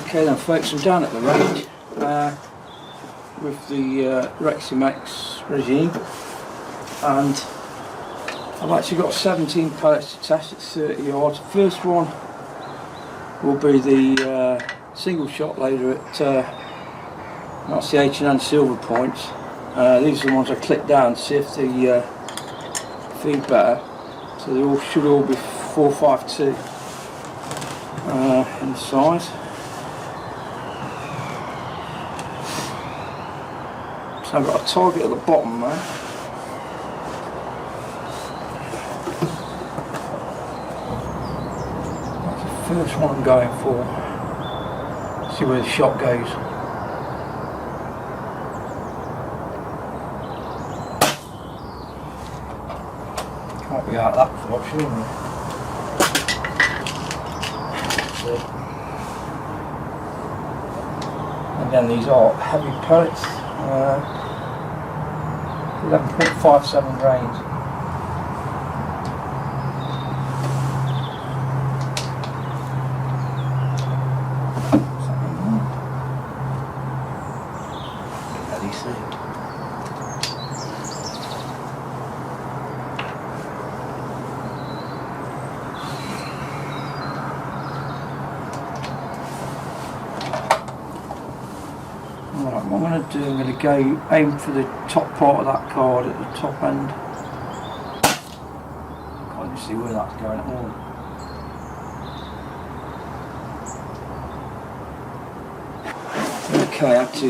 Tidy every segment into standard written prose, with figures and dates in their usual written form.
Okay then folks, I'm down at the range with the Reximex Regime, and I've actually got 17 pellets to test at 30 yards. First one will be the single shot later at that's the H&N silver points. These are the ones I click down to see if they feed better. So they all should all be 452 in size. So I've got a target at the bottom there. That's the first one I'm going for. See where the shot goes. Can't be out that far, surely. Again, these are heavy pellets. 11.57 grains. Right, what I'm going to do, I'm going to go aim for the top part of that card at the top end. Can't even see where that's going at all. Okay, I had to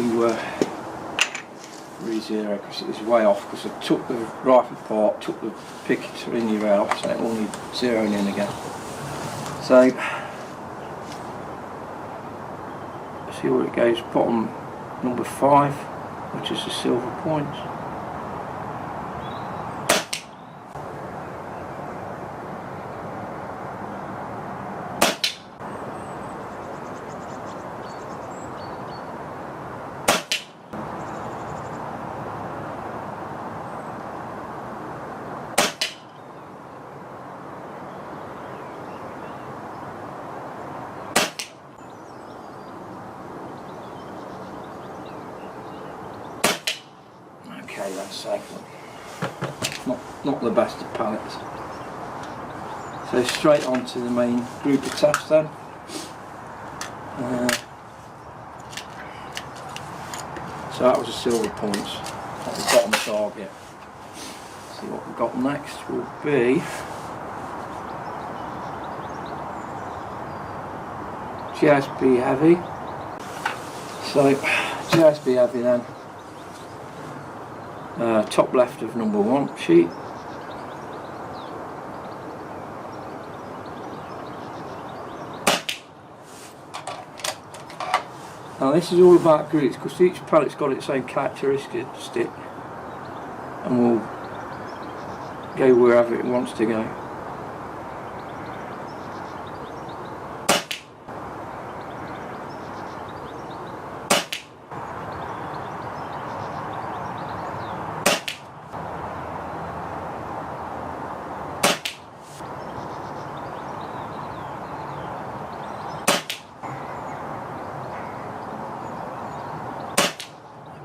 re-zero because it was way off, because I took the rifle part, took the picket ring out, so it all needs zeroing in again. So, see where it goes, bottom number 5, which is the silver points. Okay, that's safe. Not the best of pellets. So straight on to the main group of tests then. So that was the silver points at the bottom target. See what we've got next will be GSB heavy. So GSB heavy then. Top left of number 1 sheet. Now this is all about groups, because each pellet's got its own characteristic and will go wherever it wants to go.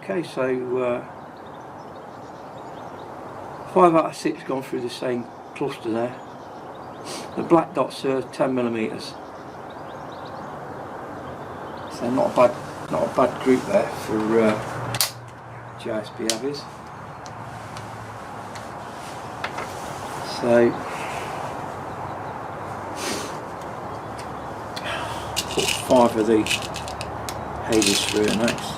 Okay, so 5 out of 6 gone through the same cluster there. The black dots are 10mm, so not a bad group there for GSB heavies. So put 5 of the hazes through it next.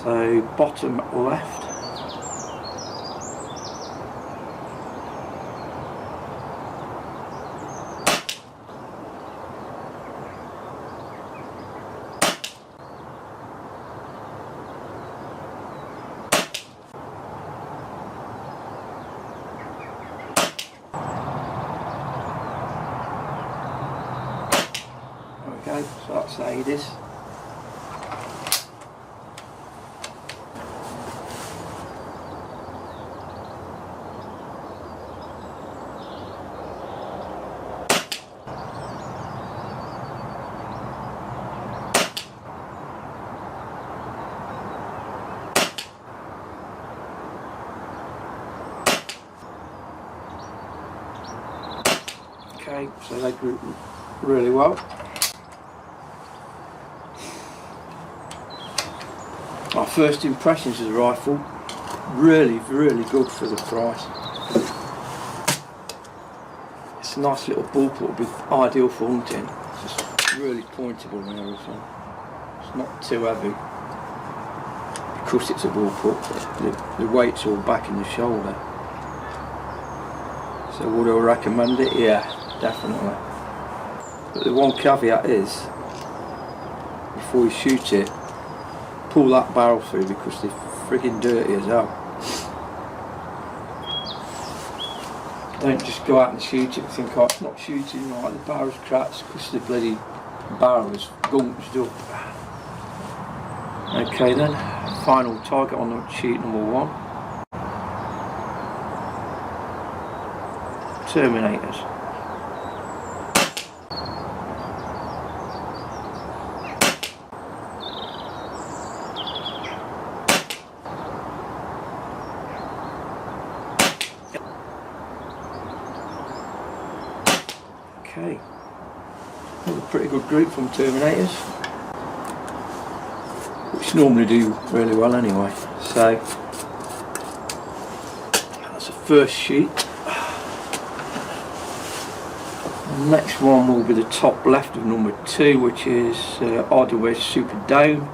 So bottom left. Okay, so that's the Hades. so they grew really well. My first impressions of the rifle, really good for the price. It's a nice little bullpup, would be ideal for hunting. It's just really pointable and everything. It's not too heavy. Because it's a bullpup, the weight's all back in the shoulder. So would I recommend it? Yeah, definitely. But the one caveat is, before you shoot it, pull that barrel through because they're frigging dirty as hell. Don't just go out and shoot it and think, oh, it's not shooting right, the barrel's cracked because the bloody barrel is gunked up. Okay then, final target on the sheet number 1. Terminators. Okay, another pretty good group from Terminators, which normally do really well anyway. So that's the first sheet. The next one will be the top left of number 2, which is Hardware Super Dome,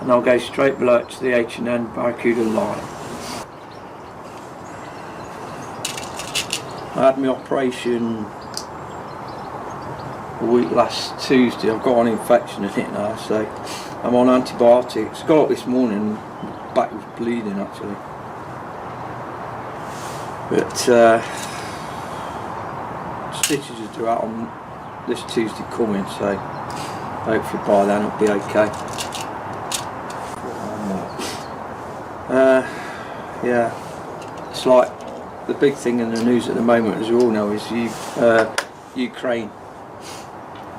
and I'll go straight below it to the H&N Barracuda line. I had my operation a week last Tuesday. I've got an infection in it now, so I'm on antibiotics. Got up this morning, my back was bleeding actually. But stitches are due out on this Tuesday coming, so hopefully by then it'll be okay. Yeah, it's like the big thing in the news at the moment, as you all know, is Ukraine.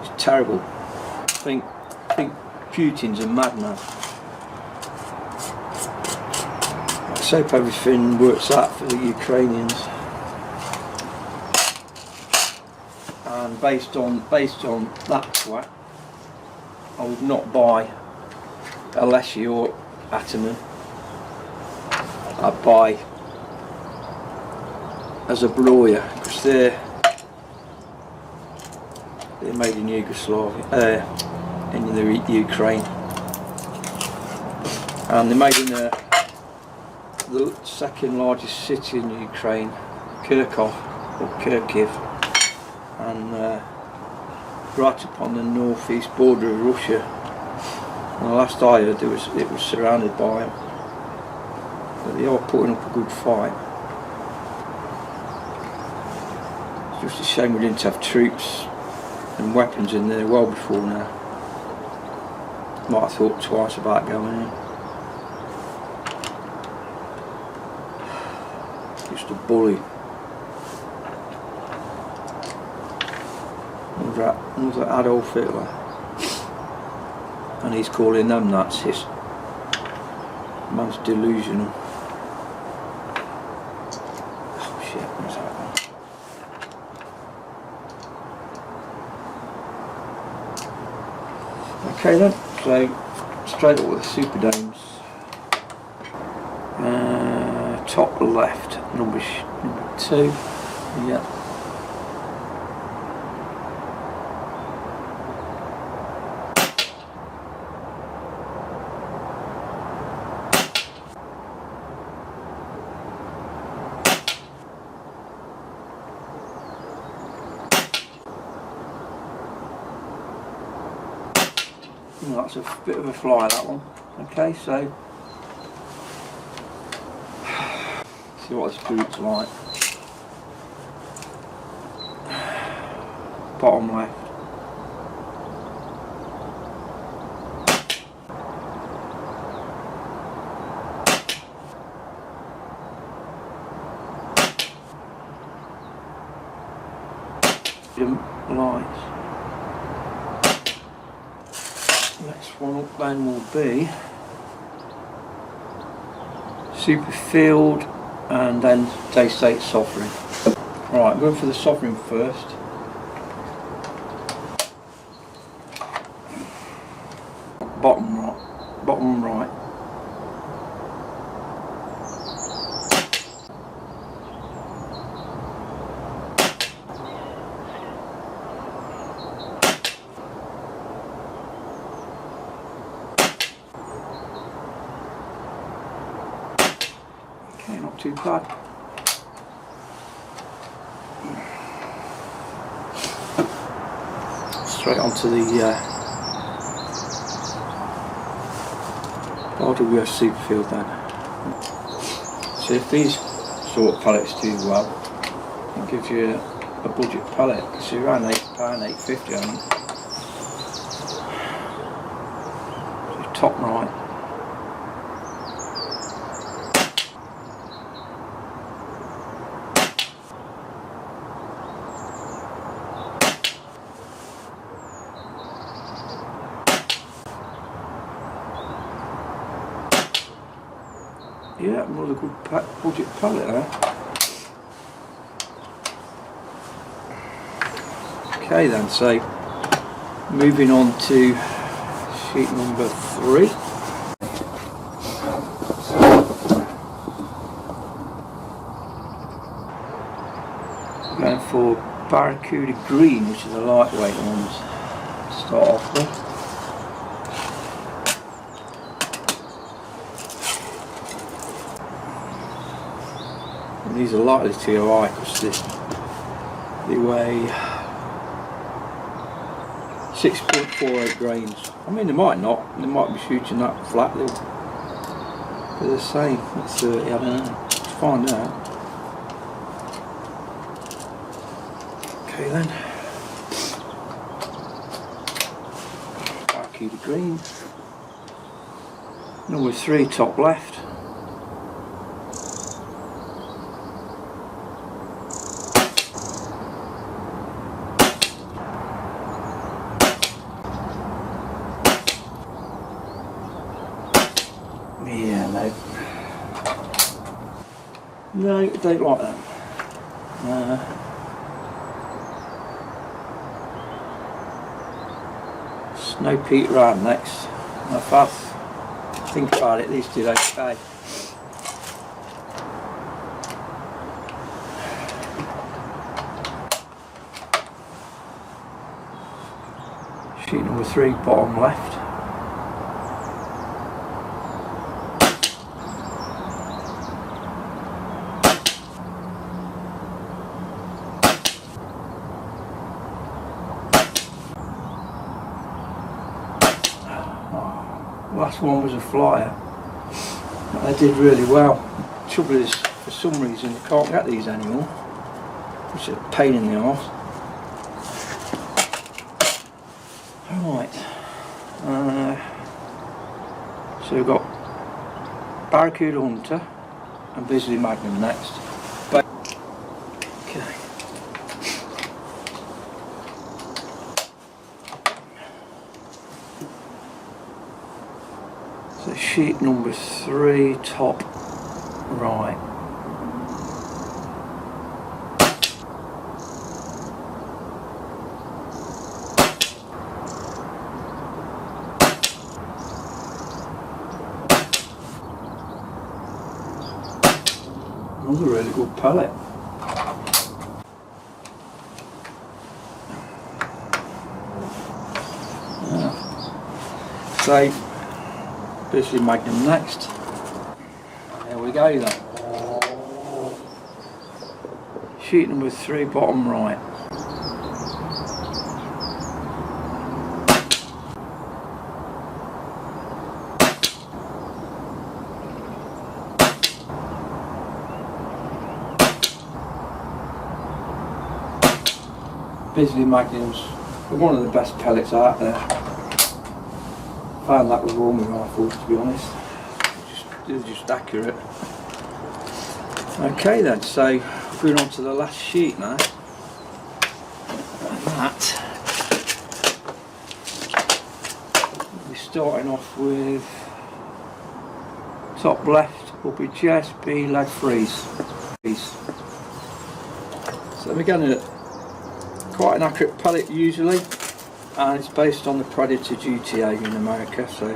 It's terrible. I think Putin's a madman. Let's hope everything works out for the Ukrainians. And based on that twat, I would not buy a Leshy or Ataman. I'd buy as a Broya, because they're made in Yugoslavia, in the Ukraine, and they're made in the second largest city in Ukraine, Kharkov or Kharkiv, and right up on the northeast border of Russia. And the last I heard, it was surrounded by them, but they are putting up a good fight. It's just a shame we didn't have troops and weapons in there well before now. Might have thought twice about going in. Just a bully. Another Adolf Hitler. And he's calling them Nazis. Man's delusional. Oh shit, what's that one? Okay then, so straight up with the Super Domes. Top left, number 2. Yeah. That's a bit of a fly, that one. Okay, so see what this group's like. Bottom left. Lights. Next one up then will be Super Field and then Day State Sovereign. Right, I'm going for the Sovereign first. bottom right. Okay, not too bad. Straight onto the RWS Superfield then. So if these sort of pellets do well, it gives you a budget pellet. So around £8, £8.50 I think. So top right. Yeah, another good budget pellet there. Okay then, so moving on to sheet number 3. Going for Barracuda Green, which is the lightweight ones to start off with. And these are likely TOI because they weigh 6.48 grains. I mean, they might not, they might be shooting that flat, they're the same at 30, I don't know, let's find out. Okay then, Barracuda Green, number 3 top left. Yeah, no, I don't like that. Snow peak right next. If I think about it, these did okay. Sheet number 3, bottom left. Last one was a flyer. They did really well. Trouble is, for some reason, you can't get these anymore, which is a pain in the arse. Right. So we've got Barracuda Hunter and Bisley Magnum next. Okay. So sheet number 3, top right. Another really good pellet. So Bisley Magnum next. There we go then. Sheet number 3, bottom right. Bisley Magnums are one of the best pellets out there. Found that with all my rifles, to be honest. They're just accurate. Okay then, so moving on to the last sheet now. And that, we're starting off with top left will be GSB lead freeze. So we're getting quite an accurate pellet usually. and it's based on the Predator GTA in America, so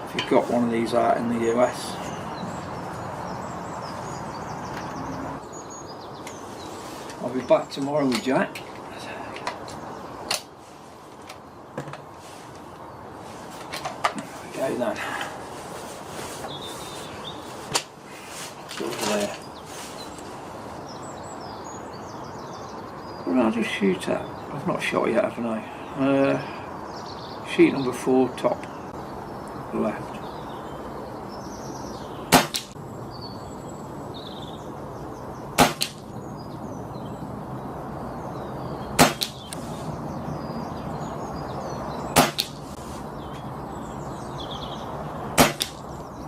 if you've got one of these out in the US. I'll be back tomorrow with Jack. There we go then. It's over there. What did I just shoot at? I've not shot yet, haven't I? Sheet number 4, top left.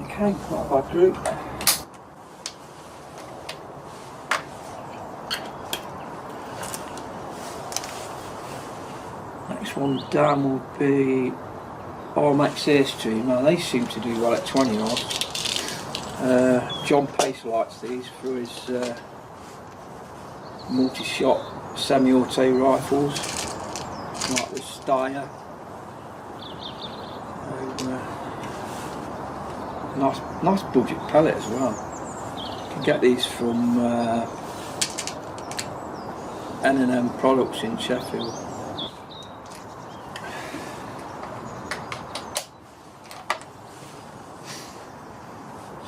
Okay, not a bad group. Next one down will be Reximex Regime. Now they seem to do well at 20 yards. John Pace likes these for his multi-shot semi-auto rifles, like the Steyr. Nice budget pellet as well. You can get these from N&M Products in Sheffield.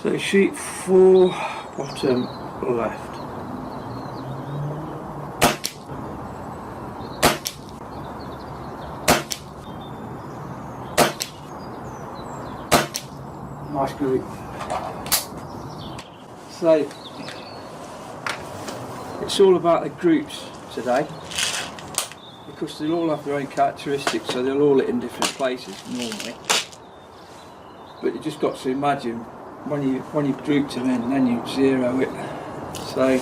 So sheet 4, bottom left. Nice group. So it's all about the groups today, because they'll all have their own characteristics, so they'll all hit in different places normally. But you just got to imagine when you've grouped them in, then you zero it. So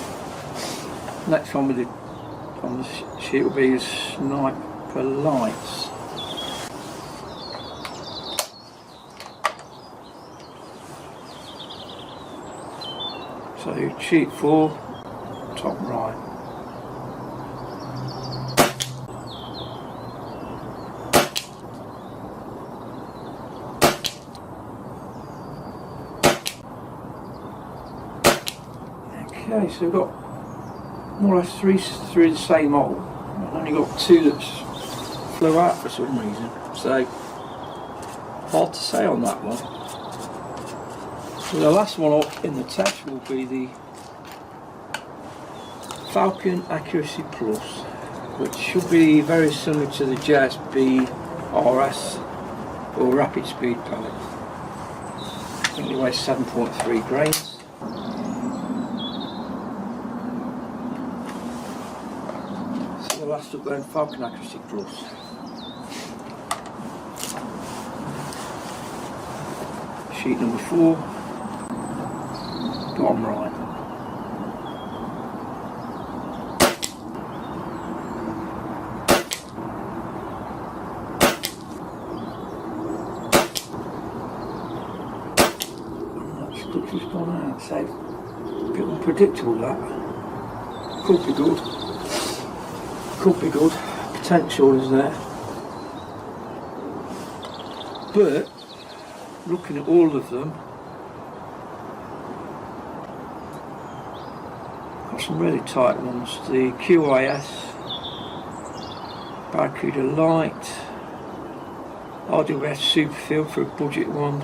next one on the sheet will be sniper lights. So sheet 4, top right. Okay, so we've got more or less 3 through the same hole. I've only got 2 that flew out for some reason, so hard to say on that one. So the last one up in the test will be the Falcon Accuracy Plus, which should be very similar to the JSB RS or Rapid Speed pellet. I think it weighs 7.3 grains. So the last up then, Falcon Accuracy Plus. Sheet number 4, bottom right. Just gone out, so a bit unpredictable that. Could be good. Could be good. Potential is there. But looking at all of them, got some really tight ones. The QIS, Barracuda Light, RWS Superfield for a budget one,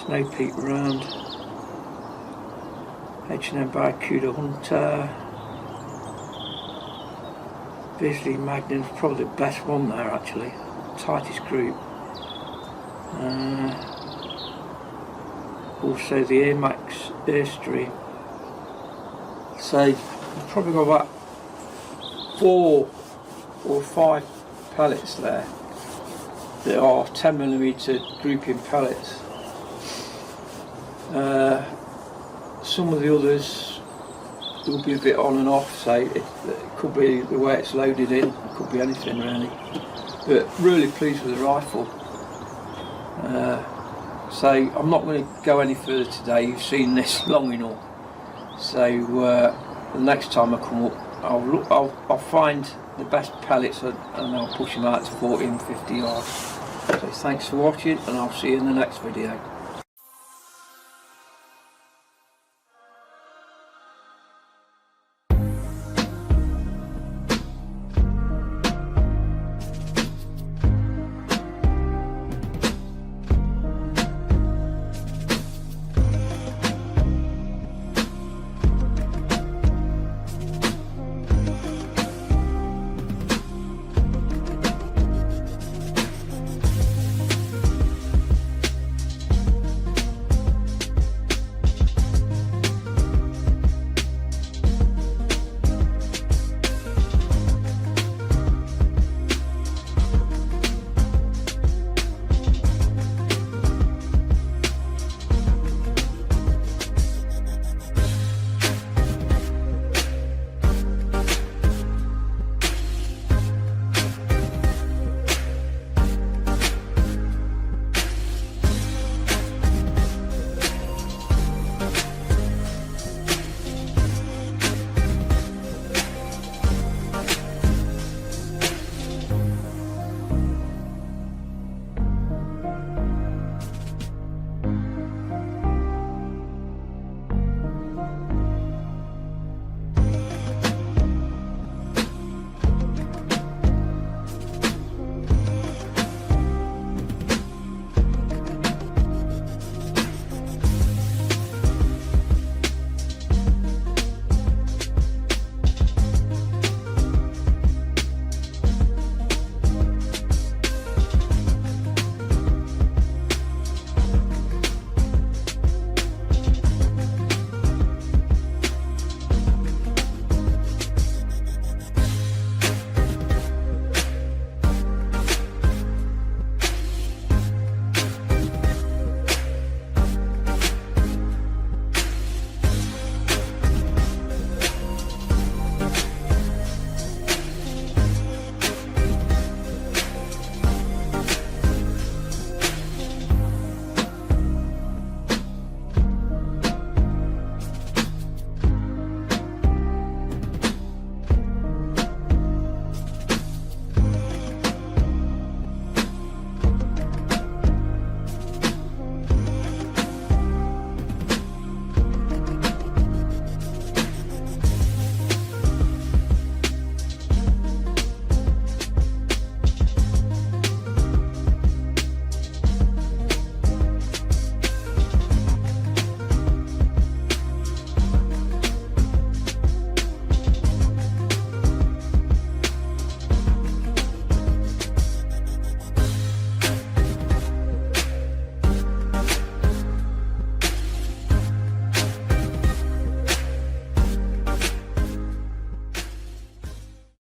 Snow Peak Round, H&M Barracuda Hunter, Bisley Magnum's probably the best one there actually, tightest group. Also the Reximex Airstream. So you've probably got about 4 or 5 pellets there that are 10mm grouping pellets. Some of the others will be a bit on and off, so it could be the way it's loaded in, it could be anything really. But really pleased with the rifle. So I'm not going to go any further today, you've seen this long enough. So the next time I come up, I'll find the best pellets, and I'll push them out to 40 and 50 yards. So thanks for watching, and I'll see you in the next video.